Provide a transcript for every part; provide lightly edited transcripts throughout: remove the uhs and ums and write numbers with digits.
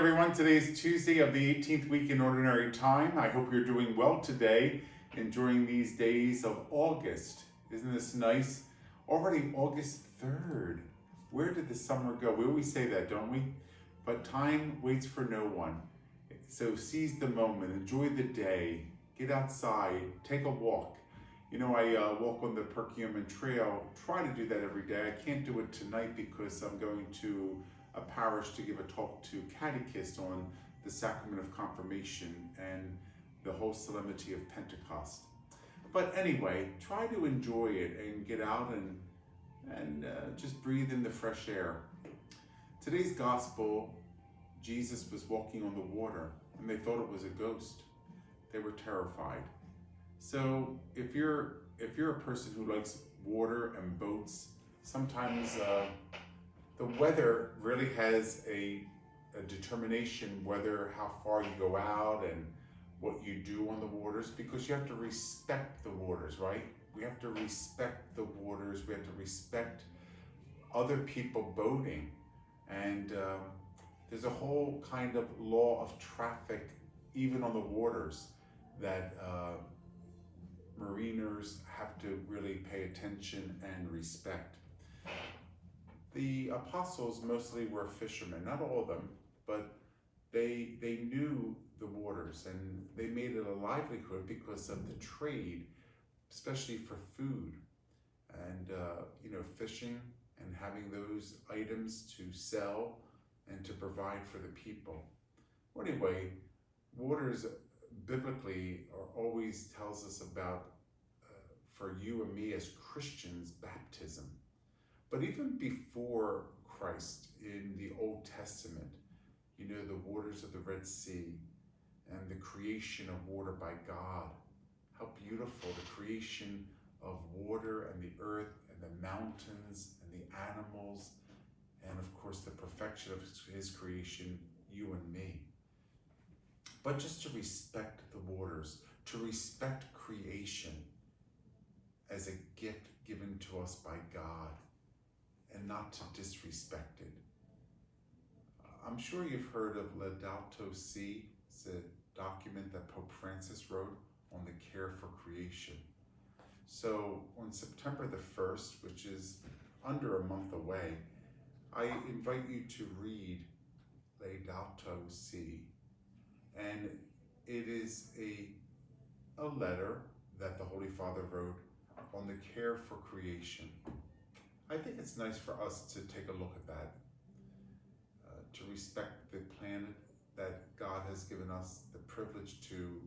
everyone. Today is Tuesday of the 18th week in Ordinary Time. I hope you're doing well today, enjoying these days of August. Isn't this nice? Already August 3rd. Where did the summer go? We always say that, don't we? But time waits for no one. So seize the moment, enjoy the day, get outside, take a walk. You know, I walk on the Perkiomen Trail, try to do that every day. I can't do it tonight because I'm going to a parish to give a talk to catechists on the sacrament of confirmation and the whole solemnity of Pentecost. But anyway, try to enjoy it and get out and just breathe in the fresh air. Today's gospel, Jesus was walking on the water and they thought it was a ghost. They were terrified. So if you're a person who likes water and boats, sometimes the weather really has a determination whether how far you go out and what you do on the waters, because you have to respect the waters, right? We have to respect the waters. We have to respect other people boating. And there's a whole kind of law of traffic, even on the waters, that mariners have to really pay attention and respect. The apostles mostly were fishermen, not all of them, but they knew the waters and they made it a livelihood because of the trade, especially for food and fishing and having those items to sell and to provide for the people. Well, anyway, waters biblically always tells us about, for you and me as Christians, baptism. But even before Christ, in the Old Testament, you know, the waters of the Red Sea and the creation of water by God. How beautiful, the creation of water and the earth and the mountains and the animals, and of course the perfection of his creation, you and me. But just to respect the waters, to respect creation as a gift given to us by God, and not to disrespect it. I'm sure you've heard of Laudato Si. It's a document that Pope Francis wrote on the care for creation. So on September the 1st, which is under a month away, I invite you to read Laudato Si. And it is a letter that the Holy Father wrote on the care for creation. I think it's nice for us to take a look at that, to respect the planet that God has given us the privilege to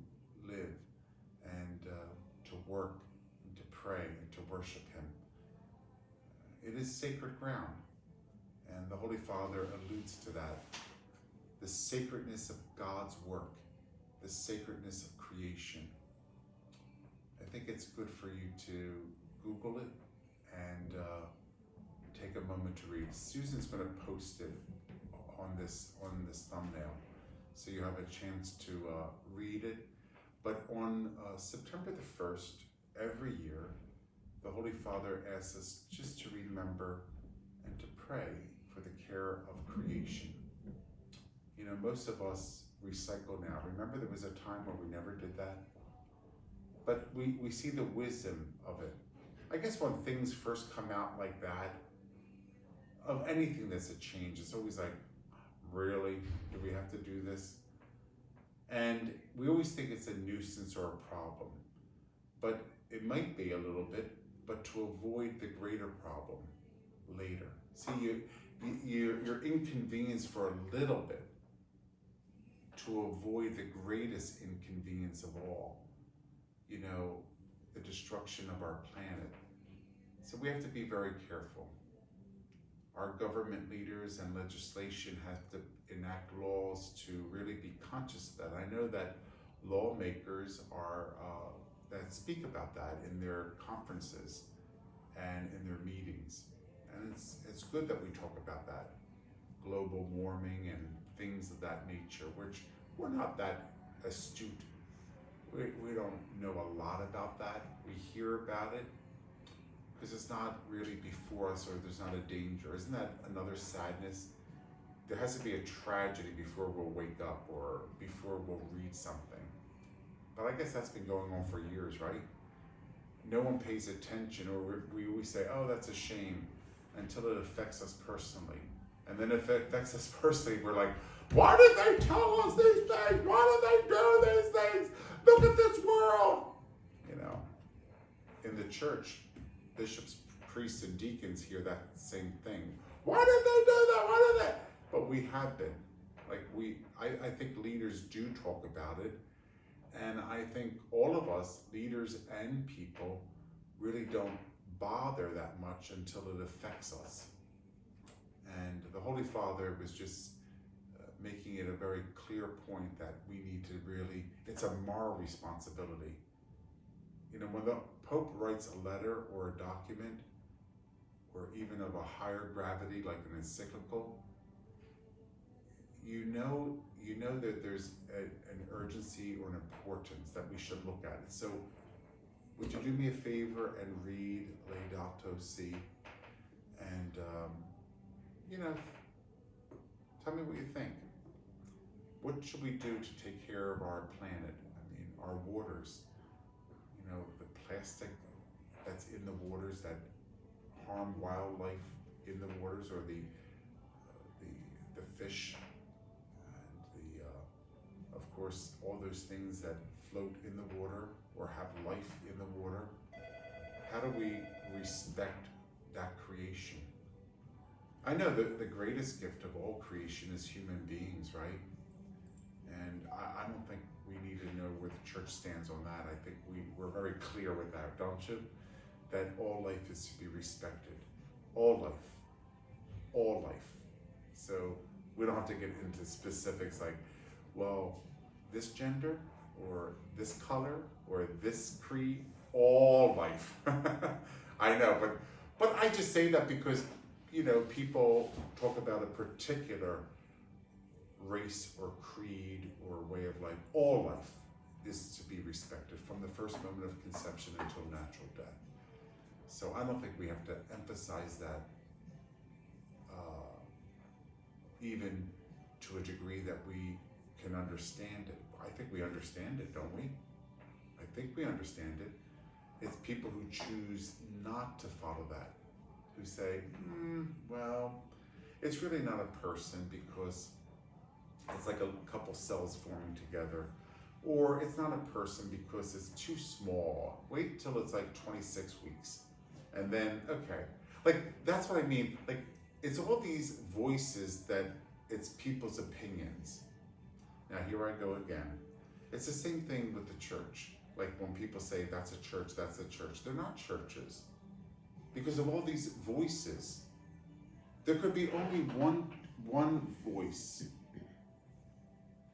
live and to work and to pray and to worship Him. It is sacred ground, and the Holy Father alludes to that. The sacredness of God's work, the sacredness of creation. I think it's good for you to Google it and take a moment to read. Susan's going to post it on this thumbnail, so you have a chance to read it. But on September the 1st, every year, the Holy Father asks us just to remember and to pray for the care of creation. You know, most of us recycle now. Remember, there was a time where we never did that? But we see the wisdom of it. I guess when things first come out like that, of anything that's a change, it's always like, really? Do we have to do this? And we always think it's a nuisance or a problem. But it might be a little bit, but to avoid the greater problem later. See, you're inconvenienced for a little bit to avoid the greatest inconvenience of all. You know, the destruction of our planet. So we have to be very careful. Our government leaders and legislation have to enact laws to really be conscious of that. I know that lawmakers are that speak about that in their conferences and in their meetings. And it's good that we talk about that. Global warming and things of that nature, which we're not that astute. We don't know a lot about that. We hear about it because it's not really before us, or there's not a danger. Isn't that another sadness? there has to be a tragedy before we'll wake up or before we'll read something. But I guess that's been going on for years, right? No one pays attention, or we always say, oh, that's a shame, until it affects us personally. And then if it affects us personally, we're like, why did they tell us these things? Why did they do these things? Look at this world. You know, in the church, bishops, priests, and deacons hear that same thing. Why did they do that? Why did they? But we have been. I think leaders do talk about it. And I think all of us, leaders and people, really don't bother that much until it affects us. And the Holy Father was just making it a very clear point that we need to really, it's a moral responsibility. You know, when the Pope writes a letter or a document, or even of a higher gravity like an encyclical, you know that there's an urgency or an importance that we should look at it. So would you do me a favor and read Laudato Si? And, you know, tell me what you think. What should we do to take care of our planet? I mean, our waters, you know, the plastic that's in the waters that harm wildlife in the waters, or the fish, and of course, all those things that float in the water or have life in the water. How do we respect that creation? I know that the greatest gift of all creation is human beings, right? And I don't think we need to know where the church stands on that. I think we're very clear with that, don't you? That all life is to be respected. All life. All life. So we don't have to get into specifics like, well, this gender, or this color, or this creed, all life. I know, but I just say that because, you know, people talk about a particular race or creed or way of life. All life is to be respected from the first moment of conception until natural death. So I don't think we have to emphasize that even to a degree that we can understand it. I think we understand it, don't we? I think we understand it. It's people who choose not to follow that, who say, well, it's really not a person because it's like a couple cells forming together. Or it's not a person because it's too small. Wait till it's like 26 weeks. And then, okay. Like, that's what I mean. Like, it's all these voices that it's people's opinions. Now, here I go again. It's the same thing with the church. Like when people say that's a church, that's a church. They're not churches. Because of all these voices. There could be only one voice.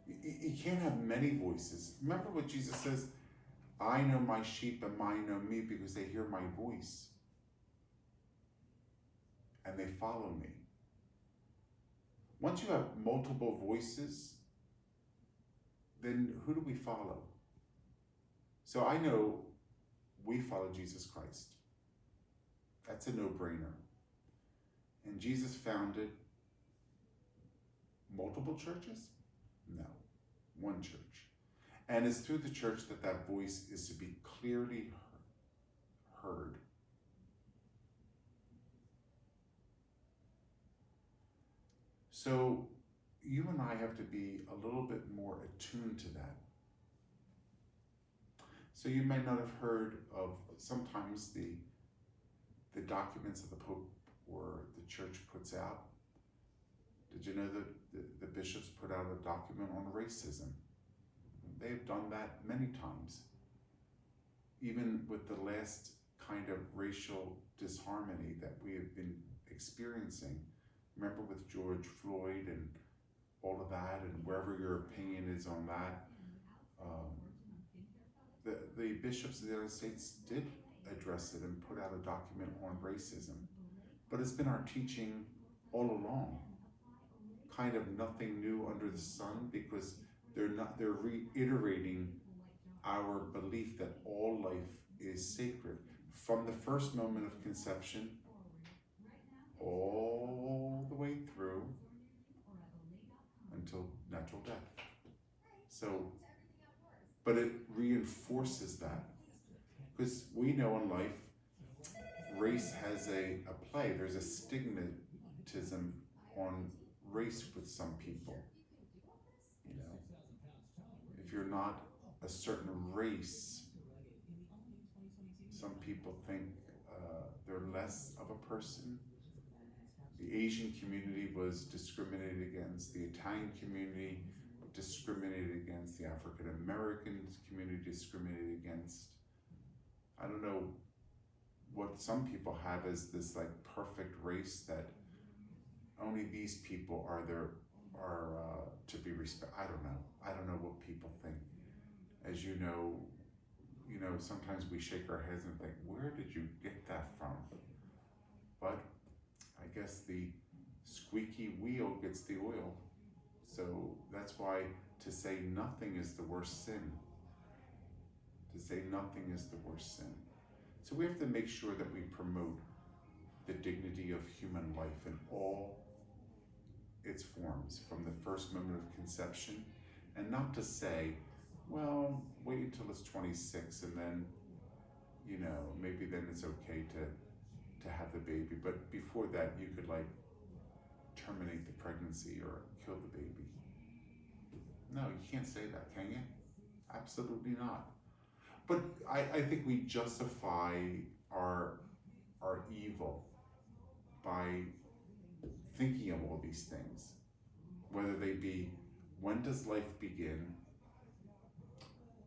You can't have many voices. Remember what Jesus says, I know my sheep and mine know me because they hear my voice. And they follow me. Once you have multiple voices, then who do we follow? So I know we follow Jesus Christ. That's a no-brainer. And Jesus founded multiple churches? No, one church. And it's through the church that that voice is to be clearly heard. So you and I have to be a little bit more attuned to that. So you may not have heard of sometimes the documents that the Pope or the church puts out. Did you know that the bishops put out a document on racism? They've done that many times. Even with the last kind of racial disharmony that we have been experiencing. Remember with George Floyd and all of that, and wherever your opinion is on that, the bishops of the United States did address it and put out a document on racism. But it's been our teaching all along. Kind of nothing new under the sun, because they're reiterating our belief that all life is sacred. From the first moment of conception all the way through until natural death. So, but it reinforces that, because we know in life, race has a play. There's a stigmatism on race with some people. You know, if you're not a certain race, some people think they're less of a person. The Asian community was discriminated against. The Italian community discriminated against. The African American community discriminated against. I don't know what some people have as this like perfect race that only these people are to be respected. I don't know what people think. As you know, sometimes we shake our heads and think, where did you get that from? But I guess the squeaky wheel gets the oil. So that's why to say nothing is the worst sin. To say nothing is the worst sin. So we have to make sure that we promote the dignity of human life in all its forms, from the first moment of conception, and not to say, well, wait until it's 26 and then, maybe then it's okay to have the baby. But before that, you could like terminate the pregnancy or kill the baby. No, you can't say that, can you? Absolutely not. But I think we justify our evil by thinking of all these things, whether they be, when does life begin?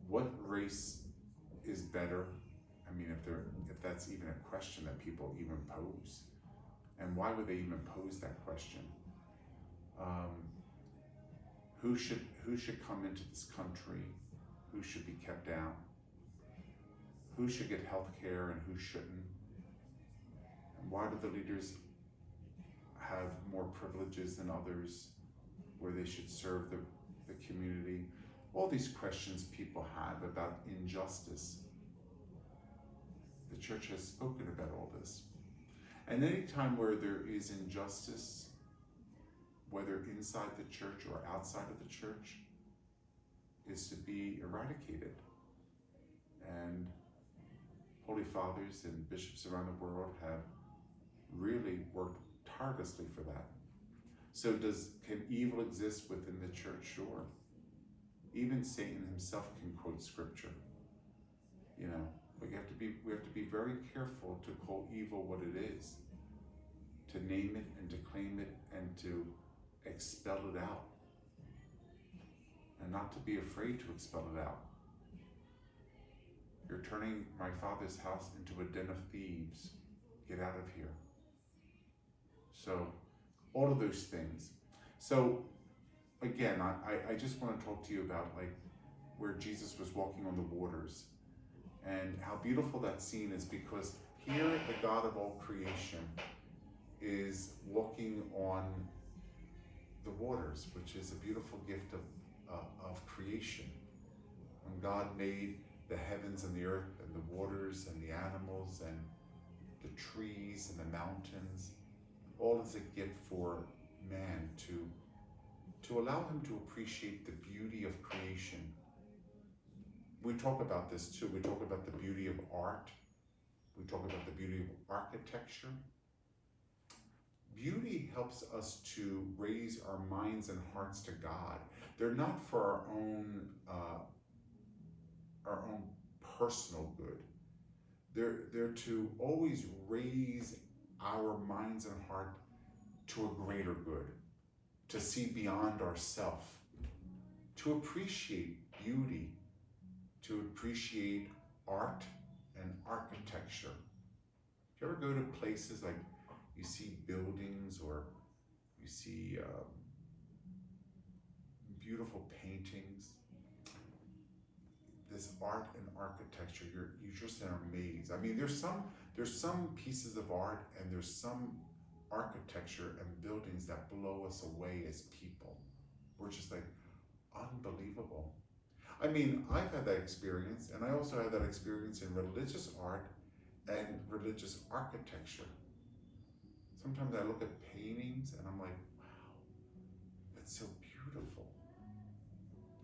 What race is better? I mean, if that's even a question that people even pose, and why would they even pose that question? Who should come into this country? Who should be kept down? Who should get health care and who shouldn't? And why do the leaders have more privileges than others, where they should serve the community? All these questions people have about injustice. The church has spoken about all this. And any time where there is injustice, whether inside the church or outside of the church, is to be eradicated. And Holy Fathers and bishops around the world have really worked tirelessly for that. So can evil exist within the church? Sure. Even Satan himself can quote scripture. But we have to be very careful to call evil what it is, to name it and to claim it and to expel it out, and not to be afraid to expel it out. You're turning my Father's house into a den of thieves. Get out of here. So, all of those things. So, again, I just want to talk to you about like where Jesus was walking on the waters, and how beautiful that scene is, because here the God of all creation is walking on the waters, which is a beautiful gift of creation. When God made the heavens and the earth and the waters and the animals and the trees and the mountains, all is a gift for man to allow him to appreciate the beauty of creation. We talk about this too. We talk about the beauty of art. We talk about the beauty of architecture. Beauty helps us to raise our minds and hearts to God. They're not for our own personal good. They're to always raise our minds and heart to a greater good, to see beyond ourself, to appreciate beauty, to appreciate art and architecture. Do you ever go to places like you see buildings or you see beautiful paintings? This art and architecture, you just are amazed. I mean, there's some pieces of art and there's some architecture and buildings that blow us away as people. We're just like, unbelievable. I mean, I've had that experience, and I also had that experience in religious art and religious architecture. Sometimes I look at paintings and I'm like, wow, that's so beautiful. beautiful.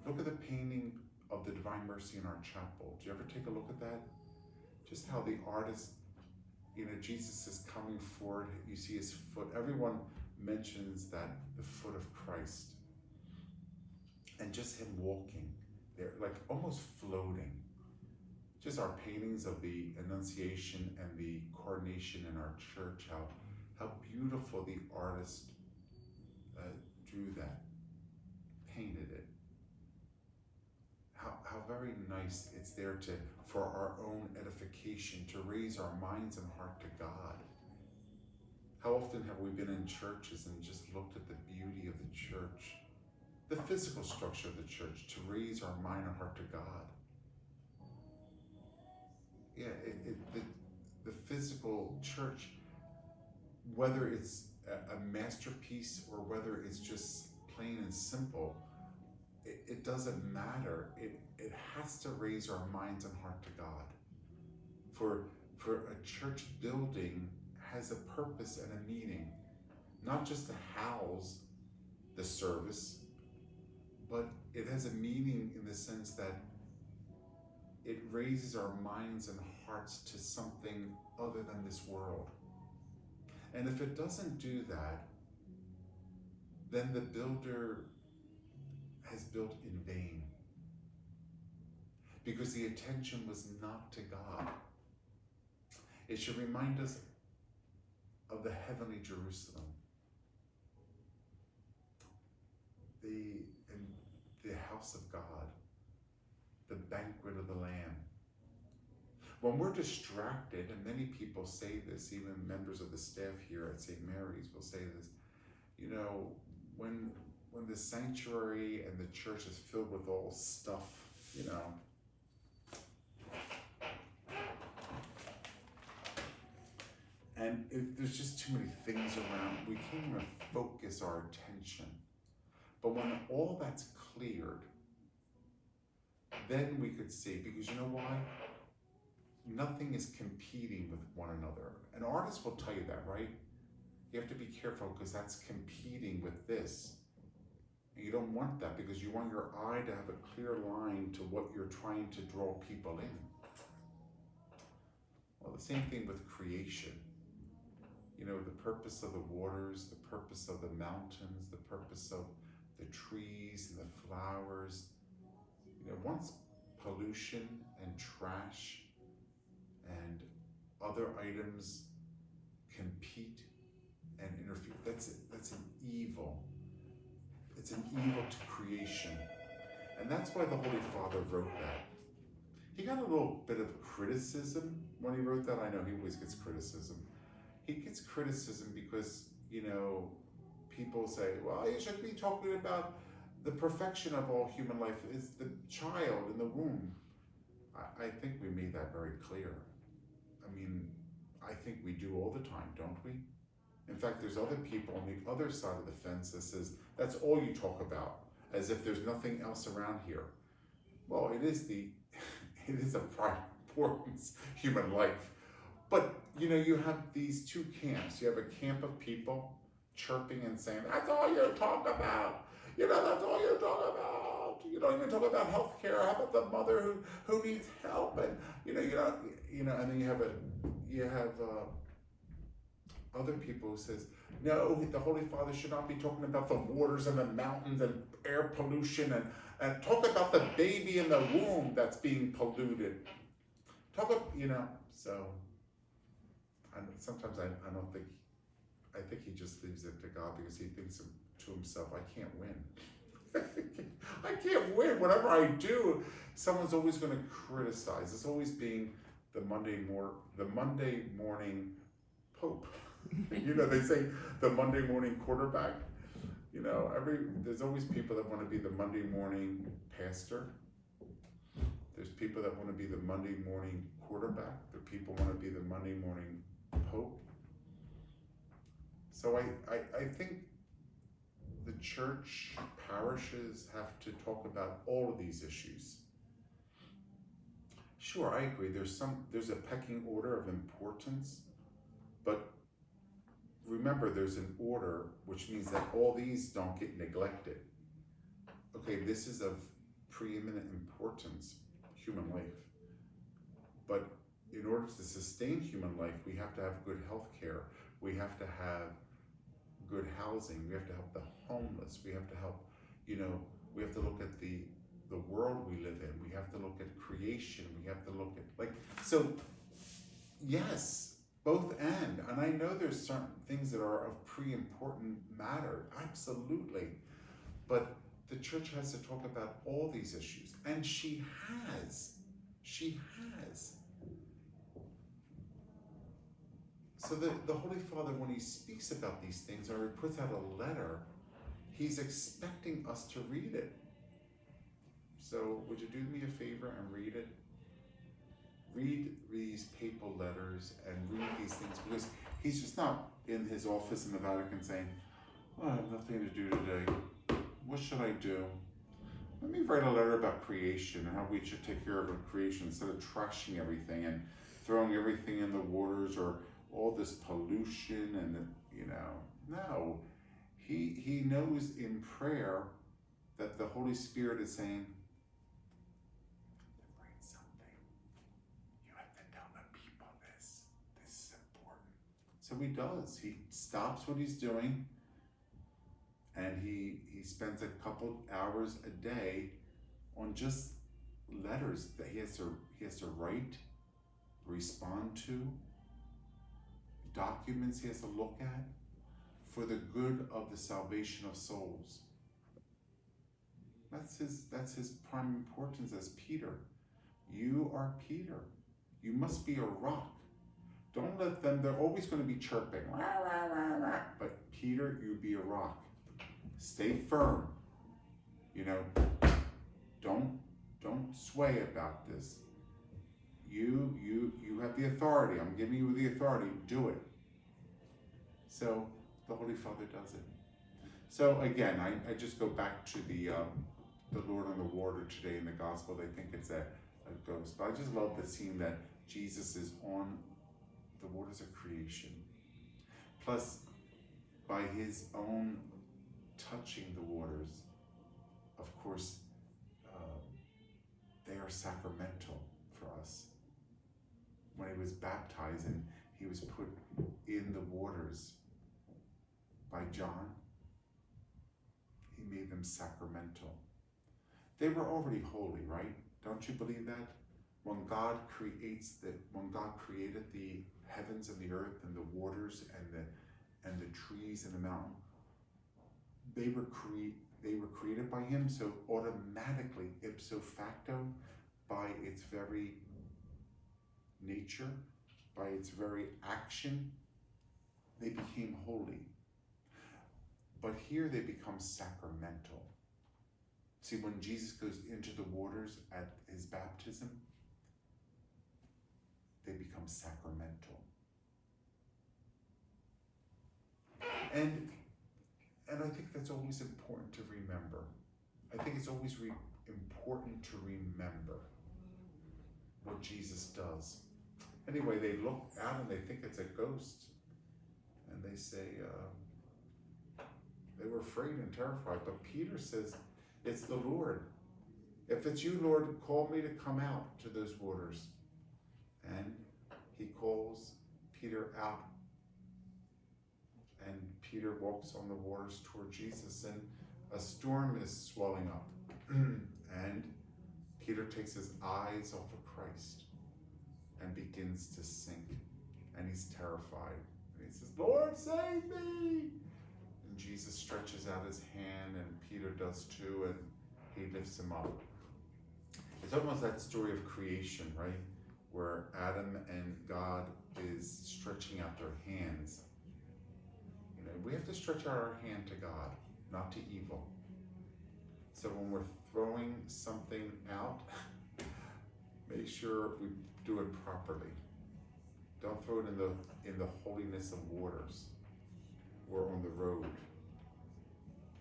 Look at the painting of the Divine Mercy in our chapel. Do you ever take a look at that? Just how the artist, Jesus is coming forward. You see his foot. Everyone mentions that, the foot of Christ. And just him walking there, like almost floating. Just our paintings of the Annunciation and the Coronation in our church, how beautiful the artist drew that, painted it. How very nice it's there for our own edification, to raise our minds and heart to God. How often have we been in churches and just looked at the beauty of the church, the physical structure of the church, to raise our mind and heart to God? Yeah, the physical church, whether it's a masterpiece or whether it's just plain and simple, it doesn't matter. It has to raise our minds and heart to God. For a church building has a purpose and a meaning, not just to house the service, but it has a meaning in the sense that it raises our minds and hearts to something other than this world. And if it doesn't do that, then the builder has built in vain, because the attention was not to God. It should remind us of the heavenly Jerusalem, the house of God, the banquet of the Lamb. When we're distracted, and many people say this, even members of the staff here at St. Mary's will say this, when the sanctuary and the church is filled with all stuff, and if there's just too many things around, we can't even focus our attention. But when all that's cleared, then we could see, because you know why? Nothing is competing with one another. An artist will tell you that, right? You have to be careful, because that's competing with this. And you don't want that, because you want your eye to have a clear line to what you're trying to draw people in. Well, the same thing with creation. The purpose of the waters, the purpose of the mountains, the purpose of the trees and the flowers. Once pollution and trash and other items compete and interfere, that's an evil. It's an evil to creation. And that's why the Holy Father wrote that. He got a little bit of criticism when he wrote that. I know he always gets criticism. He gets criticism because, people say, well, you should be talking about the perfection of all human life is the child in the womb. I think we made that very clear. I think we do all the time, don't we? In fact, there's other people on the other side of the fence that says, that's all you talk about, as if there's nothing else around here. Well, it is of prime importance, human life. But, you have these two camps. You have a camp of people chirping and saying, that's all you talk about. That's all you talk about. You don't even talk about healthcare. How about the mother who needs help? And, and then you have other people who says, no, the Holy Father should not be talking about the waters and the mountains and air pollution and talk about the baby in the womb that's being polluted. So sometimes I think he just leaves it to God, because he thinks to himself, I can't win. I can't win. Whatever I do, someone's always going to criticize. It's always being the Monday morning Pope. They say the Monday morning quarterback. There's always people that want to be the Monday morning pastor. There's people that want to be the Monday morning quarterback. There are people want to be the Monday morning Pope. So I think the church, parishes have to talk about all of these issues. Sure, I agree. There's a pecking order of importance, but remember, there's an order, which means that all these don't get neglected. okay, this is of preeminent importance, human life. But in order to sustain human life, we have to have good health care. We have to have good housing. We have to help the homeless. We have to help, we have to look at the world we live in. We have to look at creation. We have to look at, so yes, both and I know there's certain things that are of pre-important matter, absolutely. But the church has to talk about all these issues, and she has. So the Holy Father, when he speaks about these things, or he puts out a letter, he's expecting us to read it. So would you do me a favor and read it? Read these papal letters and read these things, because he's just not in his office in the Vatican saying, oh, I have nothing to do today. What should I do? Let me write a letter about creation and how we should take care of creation instead of trashing everything and throwing everything in the waters, or all this pollution and, no. He knows in prayer that the Holy Spirit is saying, write something. You have to tell the people this. This is important. So he does. He stops what he's doing, and he spends a couple hours a day on just letters that he has to write, respond to, documents he has to look at for the good of the salvation of souls. That's his prime importance as Peter. You are Peter. You must be a rock. Don't let them, they're always going to be chirping. Rah, rah, rah, rah. But Peter, you be a rock. Stay firm. Don't sway about this. You have the authority. I'm giving you the authority. Do it. So the Holy Father does it. So again, I just go back to the Lord on the water today in the Gospel. I think it's a ghost. But I just love the scene that Jesus is on the waters of creation. Plus, by his own touching the waters, of course, they are sacramental for us. When he was baptized and he was put in the waters by John, he made them sacramental. They were already holy, right? Don't you believe that? When God created the heavens and the earth and the waters and the trees and the mountain, they were created by him, so automatically, ipso facto, by its very nature, by its very action, they became holy. But here they become sacramental. See, when Jesus goes into the waters at his baptism, they become sacramental. And I think that's always important to remember. I think it's always important to remember what Jesus does. Anyway, they look out and they think it's a ghost. And they say, they were afraid and terrified. But Peter says, it's the Lord. If it's you, Lord, call me to come out to those waters. And he calls Peter out. And Peter walks on the waters toward Jesus, and a storm is swelling up. And Peter takes his eyes off of Christ and begins to sink. And he's terrified. And he says, Lord, save me! And Jesus stretches out his hand, and Peter does too, and he lifts him up. It's almost that story of creation, right? Where Adam and God is stretching out their hands. We have to stretch out our hand to God, not to evil. So when we're throwing something out, make sure we do it properly. Don't throw it in the holiness of waters or on the road.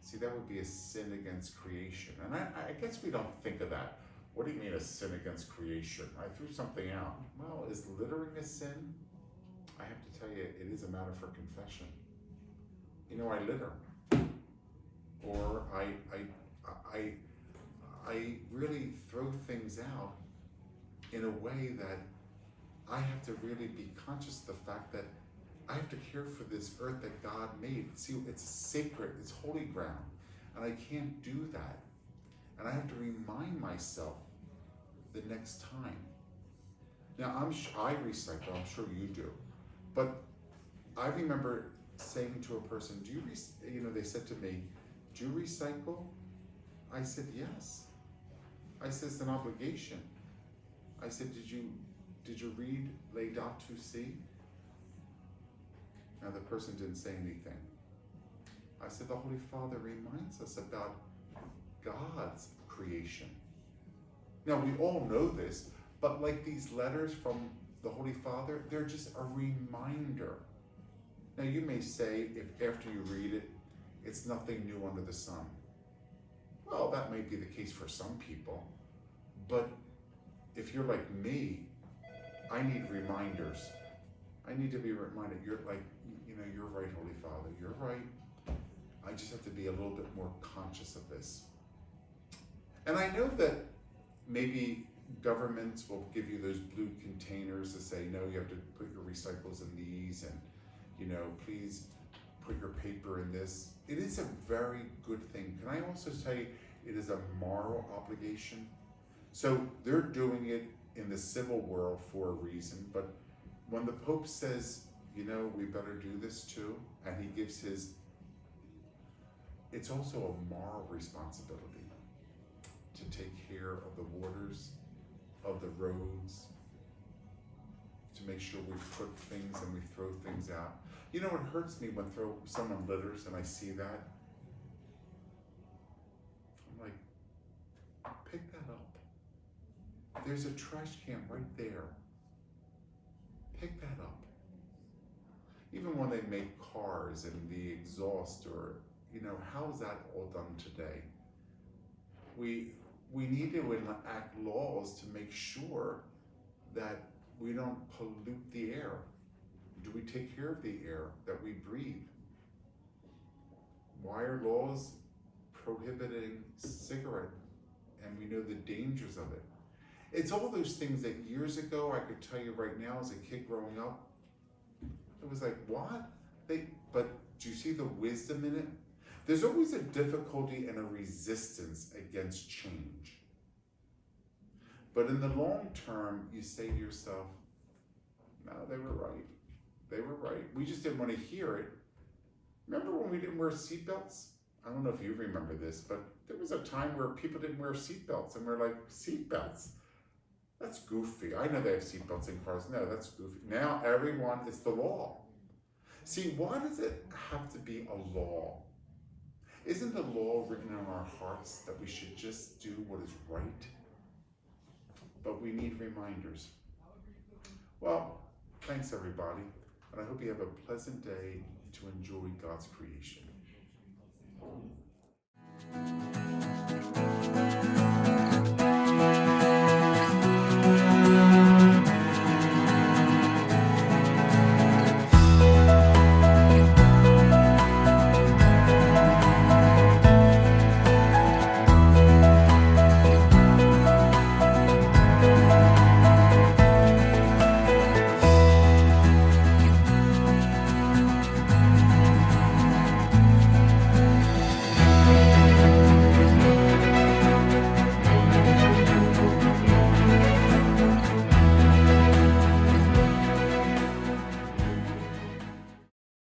See, that would be a sin against creation. And I guess we don't think of that. What do you mean a sin against creation? I threw something out. Well, is littering a sin? I have to tell you, it is a matter for confession. I litter. Or I I, I really throw things out in a way that I have to really be conscious of the fact that I have to care for this earth that God made. See, it's sacred, it's holy ground, and I can't do that. And I have to remind myself the next time. Now, I recycle, I'm sure you do, but I remember saying to a person, they said to me, do you recycle? I said, yes. I said, it's an obligation. I said, did you read Laudato Si? Now the person didn't say anything. I said, the Holy Father reminds us about God's creation. Now we all know this, but like these letters from the Holy Father, they're just a reminder. Now you may say, if after you read it, it's nothing new under the sun. Well, that may be the case for some people, but if you're like me, I need reminders. I need to be reminded, you're right, Holy Father, you're right. I just have to be a little bit more conscious of this. And I know that maybe governments will give you those blue containers to say, no, you have to put your recyclables in these, and please put your paper in this. It is a very good thing. Can I also say it is a moral obligation? So they're doing it in the civil world for a reason, but when the Pope says, we better do this too, and he gives it's also a moral responsibility to take care of the waters, of the roads, to make sure we put things and we throw things out. It hurts me when someone litters and I see that. I'm like, pick that up. There's a trash can right there. Pick that up. Even when they make cars and the exhaust, or, how is that all done today? We need to enact laws to make sure that we don't pollute the air. Do we take care of the air that we breathe? Why are laws prohibiting cigarette? And we know the dangers of it. It's all those things that years ago, I could tell you right now as a kid growing up, it was like, what? But do you see the wisdom in it? There's always a difficulty and a resistance against change. But in the long term, you say to yourself, no, they were right. They were right. We just didn't want to hear it. Remember when we didn't wear seatbelts? I don't know if you remember this, but there was a time where people didn't wear seatbelts, and we're like, seatbelts? That's goofy. I know they have seatbelts in cars. No, that's goofy. Now everyone, it's the law. See, why does it have to be a law? Isn't the law written in our hearts that we should just do what is right? But we need reminders. Well, thanks everybody, and I hope you have a pleasant day to enjoy God's creation.